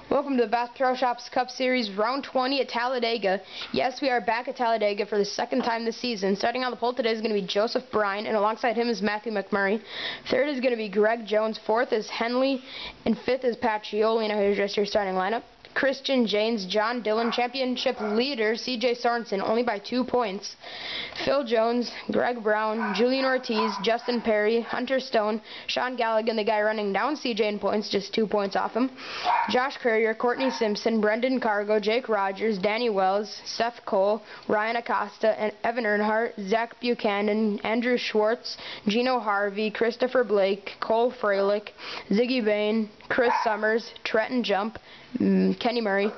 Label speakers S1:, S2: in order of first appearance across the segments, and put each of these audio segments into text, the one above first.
S1: Welcome to the Bass Pro Shops Cup Series Round 20 at Talladega. Yes, we are back at Talladega for the second time this season. Starting on the pole today is going to be Joseph Bryan, and alongside him is Matthew McMurray. Third is going to be Greg Jones. Fourth is Henley, and fifth is Pacioli. Now here's just your starting lineup. Christian Janes, John Dillon, championship leader CJ Sorensen, only by 2 points. Phil Jones, Greg Brown, Julian Ortiz, Justin Perry, Hunter Stone, Sean Galligan, the guy running down CJ in points, just 2 points off him. Josh Courier, Courtney Simpson, Brendan Cargo, Jake Rogers, Danny Wells, Seth Cole, Ryan Acosta, and Evan Earnhardt, Zach Buchanan, Andrew Schwartz, Gino Harvey, Christopher Blake, Cole Freilich, Ziggy Bain, Chris Summers, Trenton Jump, Kenny Murray,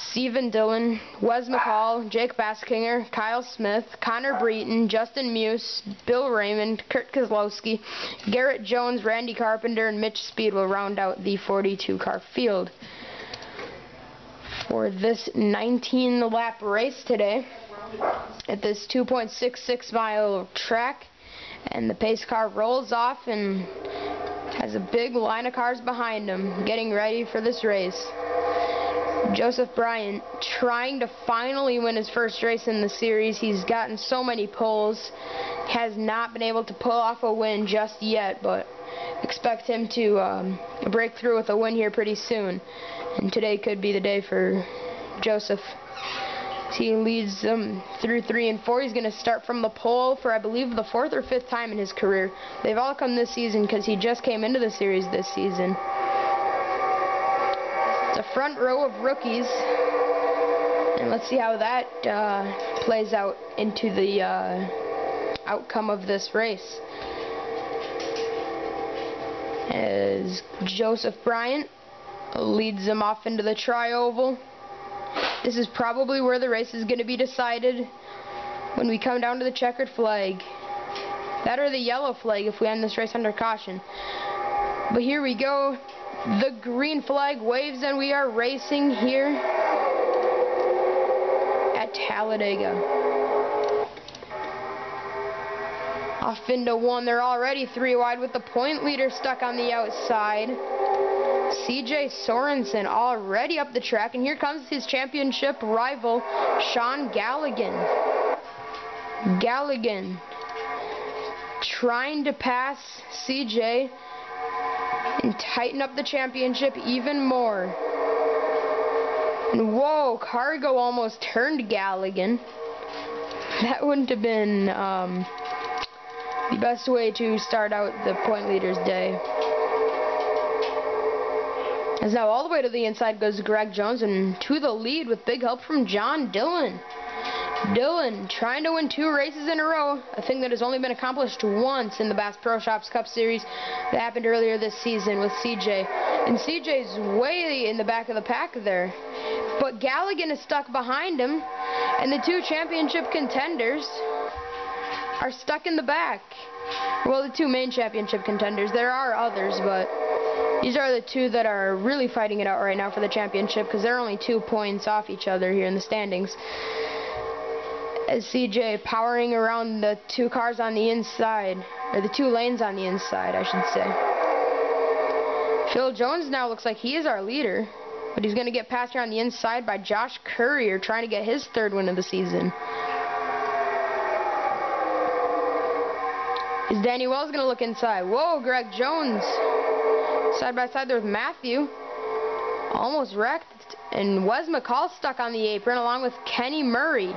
S1: Steven Dillon, Wes McCall, Jake Baskinger, Kyle Smith, Connor Breton, Justin Muse, Bill Raymond, Kurt Kozlowski, Garrett Jones, Randy Carpenter, and Mitch Speed will round out the 42-car field. For this 19-lap race today at this 2.66-mile track, and the pace car rolls off and has a big line of cars behind him getting ready for this race. Joseph Bryan trying to finally win his first race in the series. He's gotten so many poles, has not been able to pull off a win just yet, but expect him to break through with a win here pretty soon. And today could be the day for Joseph. He leads them through 3 and 4. He's going to start from the pole for, I believe, the 4th or 5th time in his career. They've all come this season because he just came into the series this season. It's a front row of rookies, and let's see how that plays out into the outcome of this race. As Joseph Bryan leads them off into the tri-oval. This is probably where the race is going to be decided when we come down to the checkered flag. That or the yellow flag if we end this race under caution. But here we go. The green flag waves and we are racing here at Talladega. Off into 1. They're already 3 wide with the point leader stuck on the outside. CJ Sorensen already up the track, and here comes his championship rival, Sean Galligan. Galligan trying to pass CJ and tighten up the championship even more. And whoa, Cargo almost turned Galligan. That wouldn't have been the best way to start out the point leader's day. As now all the way to the inside goes Greg Jones, and to the lead with big help from John Dillon. Dillon trying to win 2 races in a row, a thing that has only been accomplished once in the Bass Pro Shops Cup Series that happened earlier this season with CJ. And CJ's way in the back of the pack there. But Galligan is stuck behind him, and the 2 championship contenders are stuck in the back. Well, the 2 main championship contenders. There are others, but these are the 2 that are really fighting it out right now for the championship, because they're only 2 points off each other here in the standings. As CJ powering around the 2 cars on the inside, or the 2 lanes on the inside, I should say. Phil Jones now looks like he is our leader, but he's going to get passed around the inside by Josh Courier, trying to get his 3rd win of the season. Is Danny Wells going to look inside? Whoa, Greg Jones side by side there with Matthew. Almost wrecked. And Wes McCall stuck on the apron along with Kenny Murray.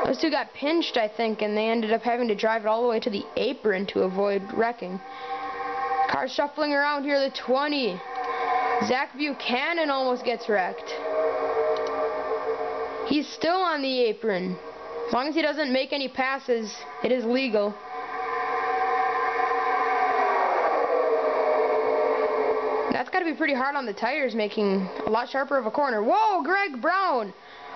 S1: Those 2 got pinched, I think, and they ended up having to drive it all the way to the apron to avoid wrecking. Cars shuffling around here, the 20. Zach Buchanan almost gets wrecked. He's still on the apron. As long as he doesn't make any passes, it is legal. That's got to be pretty hard on the tires, making a lot sharper of a corner. Whoa, Greg Brown!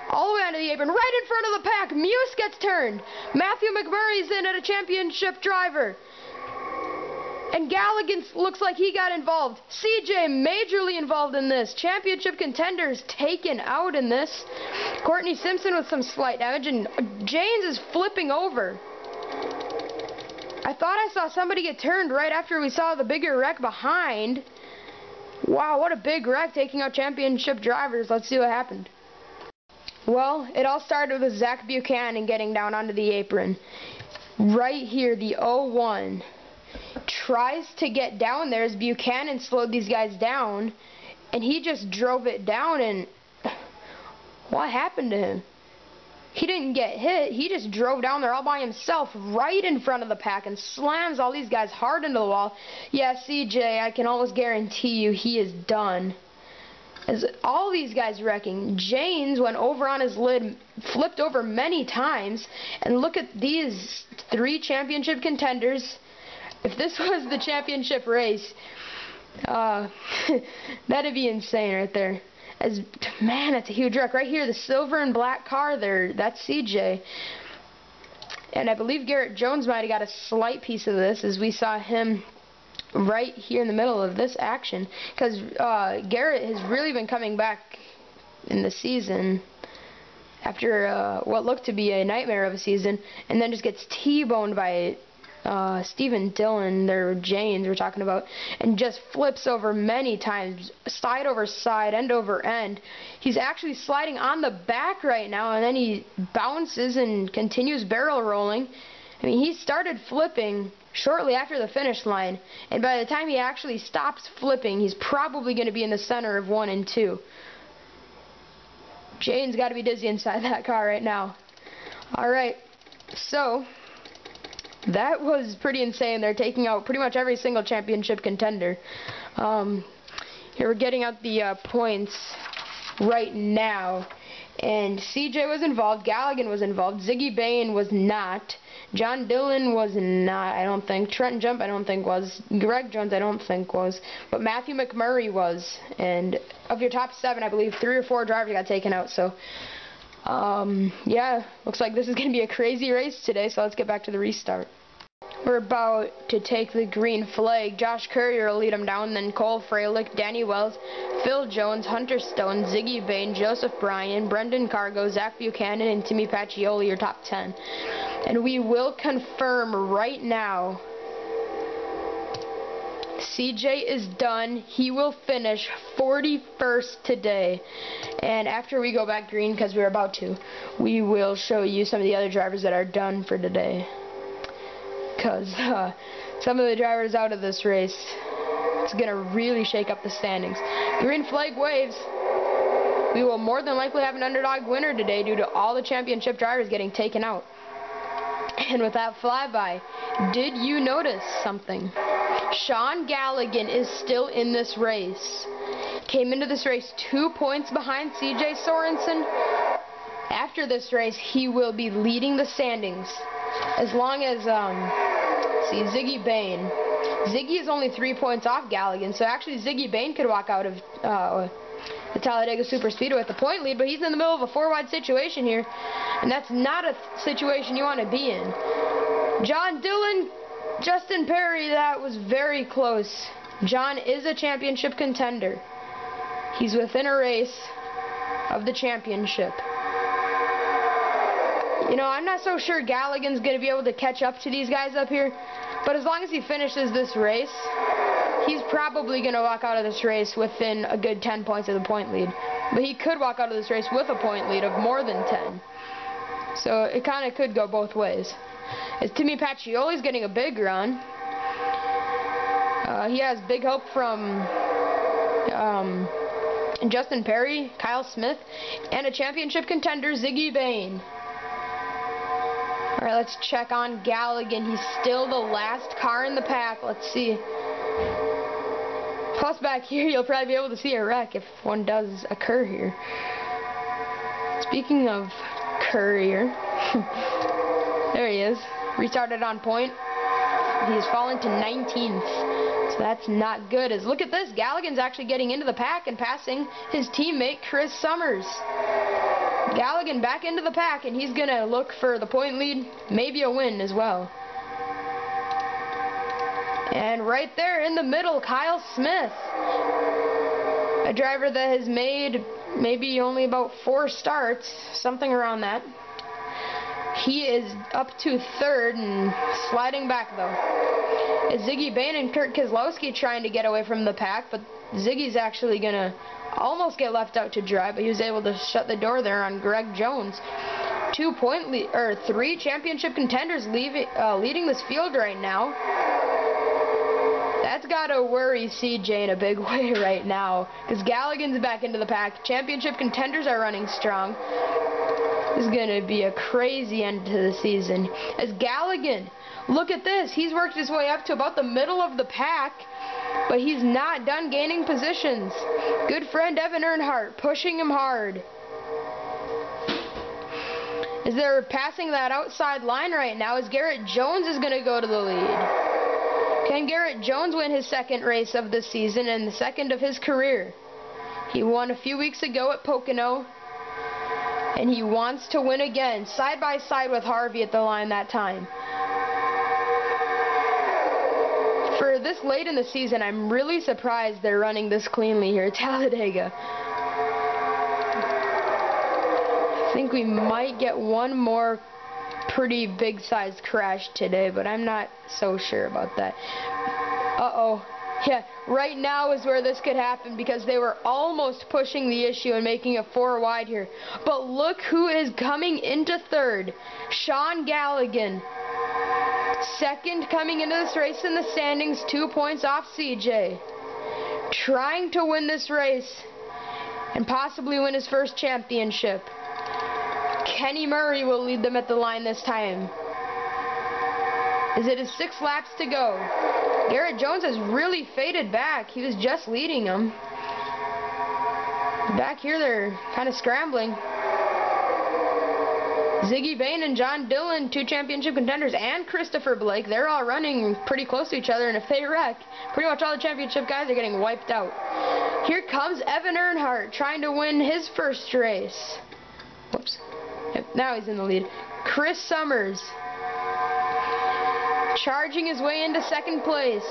S1: All the way onto the apron, right in front of the pack. Muse gets turned. Matthew McMurray's in at a championship driver. And Galligan looks like he got involved. CJ majorly involved in this. Championship contenders taken out in this. Courtney Simpson with some slight damage, and Janes is flipping over. I thought I saw somebody get turned right after we saw the bigger wreck behind. Wow, what a big wreck taking out championship drivers. Let's see what happened. Well, it all started with Zach Buchanan getting down onto the apron. Right here, the 0-1 tries to get down there as Buchanan slowed these guys down, and he just drove it down, and what happened to him? He didn't get hit. He just drove down there all by himself right in front of the pack and slams all these guys hard into the wall. Yeah, CJ, I can almost guarantee you he is done. As all these guys wrecking. Janes went over on his lid, flipped over many times, and look at these 3 championship contenders. If this was the championship race, that'd be insane right there. Man, that's a huge wreck. Right here, the silver and black car there, that's CJ. And I believe Garrett Jones might have got a slight piece of this, as we saw him right here in the middle of this action. Because Garrett has really been coming back in the season after what looked to be a nightmare of a season, and then just gets T-boned by Stephen Dillon, their Janes we're talking about, and just flips over many times, side over side, end over end. He's actually sliding on the back right now, and then he bounces and continues barrel rolling. I mean, he started flipping shortly after the finish line, and by the time he actually stops flipping, he's probably going to be in the center of 1 and 2. Jane's got to be dizzy inside that car right now. Alright, so that was pretty insane. They're taking out pretty much every single championship contender. Here we're getting out the points right now. And CJ was involved, Galligan was involved, Ziggy Bain was not, John Dillon was not, I don't think, Trenton Jump I don't think was, Greg Jones I don't think was, but Matthew McMurray was. And of your top 7, I believe 3 or 4 drivers got taken out. So yeah, looks like this is going to be a crazy race today, so let's get back to the restart. We're about to take the green flag. Josh Courier will lead them down, then Cole Freilich, Danny Wells, Phil Jones, Hunter Stone, Ziggy Bain, Joseph Bryan, Brendan Cargo, Zach Buchanan, and Timmy Pacioli, your top 10. And we will confirm right now, CJ is done. He will finish 41st today. And after we go back green, because we're about to, we will show you some of the other drivers that are done for today. Because some of the drivers out of this race, it's going to really shake up the standings. Green flag waves. We will more than likely have an underdog winner today due to all the championship drivers getting taken out. And with that flyby, did you notice something? Sean Galligan is still in this race. Came into this race 2 points behind CJ Sorensen. After this race, he will be leading the standings. As long as, see, Ziggy Bain. Ziggy is only 3 points off Galligan, so actually Ziggy Bain could walk out of the Talladega Super Speedway with the point lead, but he's in the middle of a 4-wide situation here, and that's not a situation you want to be in. John Dillon, Justin Perry, that was very close. John is a championship contender. He's within a race of the championship. You know, I'm not so sure Galligan's going to be able to catch up to these guys up here, but as long as he finishes this race, he's probably going to walk out of this race within a good 10 points of the point lead. But he could walk out of this race with a point lead of more than 10. So it kind of could go both ways. As Timmy Pacioli's getting a big run. He has big help from Justin Perry, Kyle Smith, and a championship contender, Ziggy Bain. Alright, let's check on Galligan. He's still the last car in the pack. Let's see. Plus back here, you'll probably be able to see a wreck if one does occur here. Speaking of Courier, there he is. Restarted on point. He's fallen to 19th. So that's not good. As look at this, Galligan's actually getting into the pack and passing his teammate Chris Summers. Galligan back into the pack, and he's going to look for the point lead, maybe a win as well. And right there in the middle, Kyle Smith, a driver that has made maybe only about 4 starts, something around that. He is up to 3rd and sliding back though. Is Ziggy Bain and Kurt Keselowski trying to get away from the pack, but Ziggy's actually going to almost get left out to dry, but he was able to shut the door there on Greg Jones. 3 championship contenders leading this field right now. That's got to worry CJ in a big way right now, because Galligan's back into the pack. Championship contenders are running strong. This is going to be a crazy end to the season. As Galligan, look at this. He's worked his way up to about the middle of the pack, but he's not done gaining positions. Good friend Evan Earnhardt pushing him hard. As they're passing that outside line right now, as Garrett Jones is going to go to the lead. Can Garrett Jones win his second race of the season and the second of his career? He won a few weeks ago at Pocono, and he wants to win again, side by side with Harvey at the line that time. For this late in the season, I'm really surprised they're running this cleanly here at Talladega. I think we might get one more pretty big sized crash today, but I'm not so sure about that. Yeah, right now is where this could happen, because they were almost pushing the issue and making it 4 wide here. But look who is coming into third. Sean Galligan. Second coming into this race in the standings, 2 points off CJ. Trying to win this race and possibly win his first championship. Kenny Murray will lead them at the line this time, as it is 6 laps to go. Garrett Jones has really faded back. He was just leading them. Back here they're kind of scrambling. Ziggy Bain and John Dillon, 2 championship contenders, and Christopher Blake, they're all running pretty close to each other, and if they wreck, pretty much all the championship guys are getting wiped out. Here comes Evan Earnhardt trying to win his first race. Whoops. Yep, now he's in the lead. Chris Summers charging his way into second place.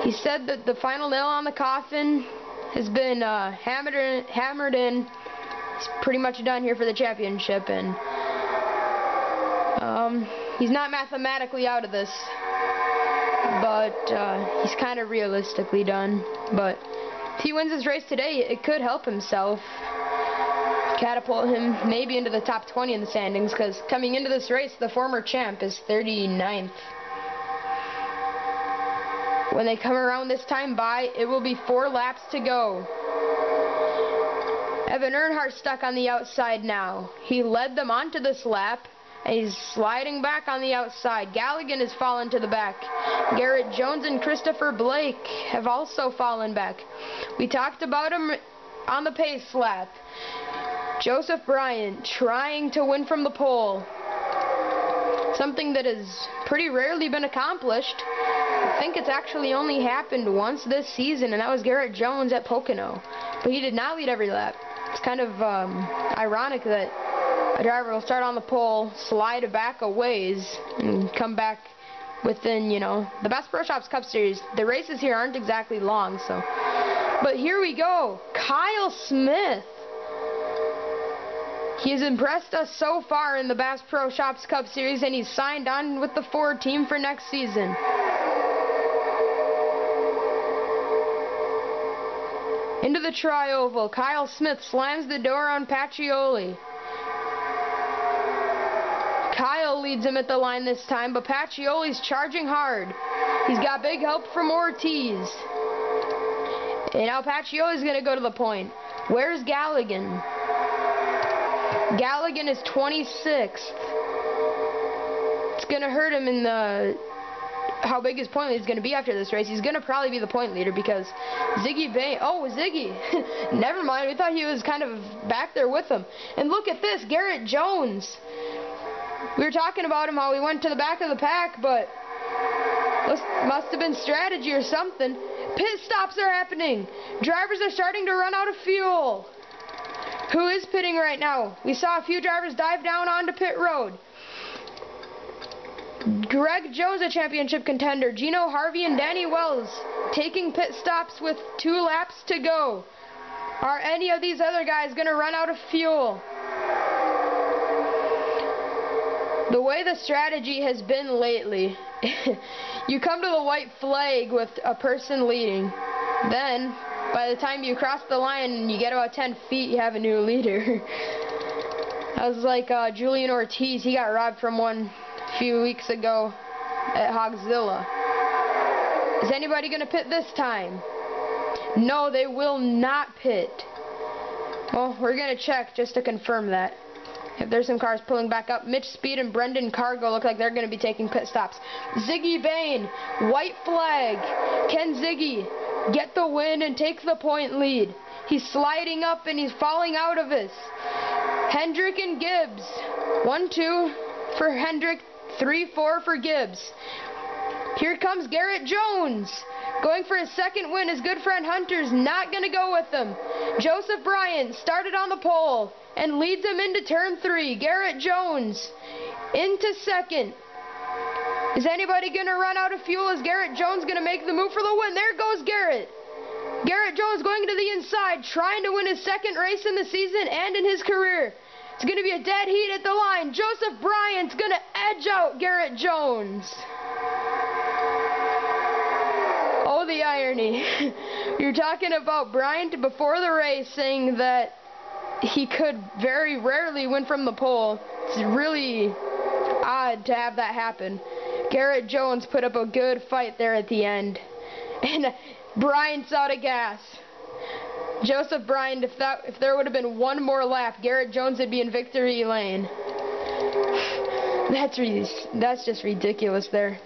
S1: He said that the final nail on the coffin has been hammered in. He's pretty much done here for the championship, and he's not mathematically out of this, but he's kind of realistically done. But if he wins his race today, it could help himself, catapult him maybe into the top 20 in the standings, because coming into this race, the former champ is 39th. When they come around this time by, it will be 4 laps to go. Evan Earnhardt stuck on the outside now. He led them onto this lap, and he's sliding back on the outside. Galligan has fallen to the back. Garrett Jones and Christopher Blake have also fallen back. We talked about him on the pace lap. Joseph Bryant trying to win from the pole. Something that has pretty rarely been accomplished. I think it's actually only happened once this season, and that was Garrett Jones at Pocono. But he did not lead every lap. It's kind of ironic that a driver will start on the pole, slide back a ways, and come back within, you know, the Best Pro Shops Cup Series. The races here aren't exactly long, so. But here we go. Kyle Smith. He has impressed us so far in the Bass Pro Shops Cup Series, and he's signed on with the Ford team for next season. Into the tri-oval, Kyle Smith slams the door on Pacioli. Kyle leads him at the line this time, but Pacioli's charging hard. He's got big help from Ortiz. And now Pacioli's going to go to the point. Where's Galligan? Galligan is 26th. It's going to hurt him in the how big his point lead is going to be after this race. He's going to probably be the point leader, because Ziggy Bain, Ziggy, never mind, we thought he was kind of back there with him. And look at this, Garrett Jones. We were talking about him, how he went to the back of the pack, but this must have been strategy or something. Pit stops are happening. Drivers are starting to run out of fuel. Who is pitting right now? We saw a few drivers dive down onto pit road. Greg Jones, a championship contender. Gino Harvey and Danny Wells taking pit stops with 2 laps to go. Are any of these other guys going to run out of fuel? The way the strategy has been lately, you come to the white flag with a person leading. Then, by the time you cross the line and you get about 10 feet, you have a new leader. That was like Julian Ortiz. He got robbed from one a few weeks ago at Hogzilla. Is anybody going to pit this time? No, they will not pit. Well, we're going to check just to confirm that. If there's some cars pulling back up, Mitch Speed and Brendan Cargo look like they're going to be taking pit stops. Ziggy Bain, white flag. Can Ziggy get the win and take the point lead? He's sliding up and he's falling out of this. Hendrick and Gibbs. 1-2 for Hendrick, 3-4 for Gibbs. Here comes Garrett Jones. Going for his second win. His good friend Hunter's not going to go with him. Joseph Bryant started on the pole and leads him into turn 3. Garrett Jones into second. Is anybody going to run out of fuel? Is Garrett Jones going to make the move for the win? There goes Garrett. Garrett Jones going to the inside, trying to win his second race in the season and in his career. It's going to be a dead heat at the line. Joseph Bryant's going to edge out Garrett Jones. Oh, the irony. You're talking about Bryant before the race saying that he could very rarely win from the pole. It's really odd to have that happen. Garrett Jones put up a good fight there at the end. And Bryant's out of gas. Joseph Bryant, if there would have been one more lap, Garrett Jones would be in victory lane. That's just ridiculous there.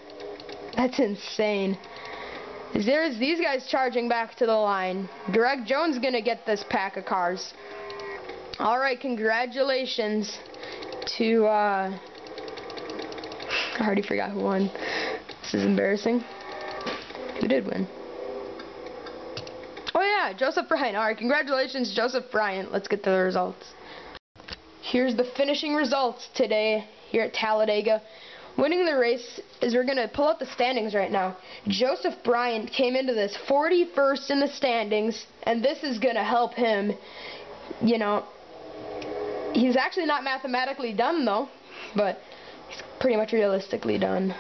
S1: That's insane. There's these guys charging back to the line. Greg Jones gonna get this pack of cars. Alright, congratulations to I already forgot who won. This is embarrassing. Who did win? Oh yeah, Joseph Bryant. Alright, congratulations Joseph Bryant. Let's get to the results. Here's the finishing results today here at Talladega. Winning the race is, we're going to pull out the standings right now. Joseph Bryant came into this 41st in the standings, and this is going to help him. You know, he's actually not mathematically done though, but he's pretty much realistically done.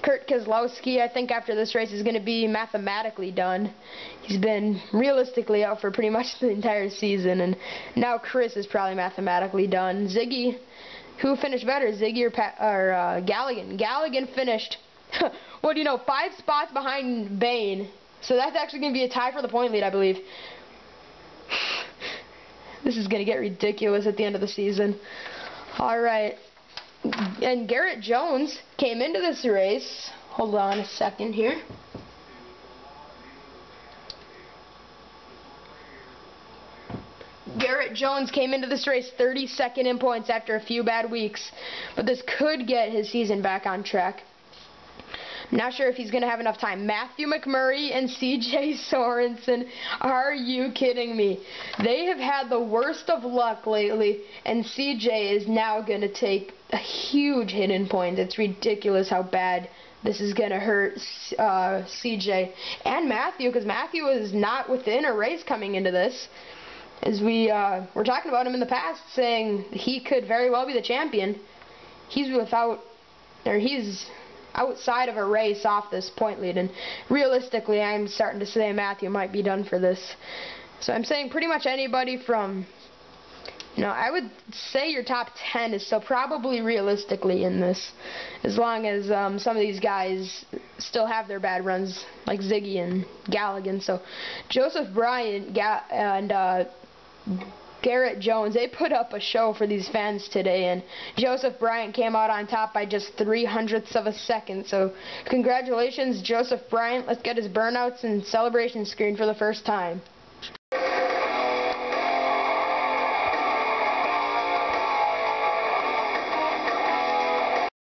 S1: Kurt Keselowski, I think after this race, is going to be mathematically done. He's been realistically out for pretty much the entire season, and now Chris is probably mathematically done. Ziggy, who finished better, Ziggy or Galligan? Galligan finished, what do you know, 5 spots behind Bain. So that's actually going to be a tie for the point lead, I believe. This is going to get ridiculous at the end of the season. Alright. And Garrett Jones came into this race. Hold on a second here. Garrett Jones came into this race 32nd in points after a few bad weeks, but this could get his season back on track. I'm not sure if he's going to have enough time. Matthew McMurray and CJ Sorensen, are you kidding me? They have had the worst of luck lately, and CJ is now going to take a huge hit in points. It's ridiculous how bad this is going to hurt CJ and Matthew, because Matthew is not within a race coming into this. As we were talking about him in the past, saying he could very well be the champion. He's outside of a race off this point lead, and realistically, I'm starting to say Matthew might be done for this. So I'm saying pretty much anybody from, I would say your top 10 is still probably realistically in this, as long as some of these guys still have their bad runs, like Ziggy and Galligan. So Joseph Bryant and Garrett Jones, they put up a show for these fans today, and Joseph Bryant came out on top by just 0.03 of a second. So congratulations, Joseph Bryant. Let's get his burnouts and celebration screen for the first time.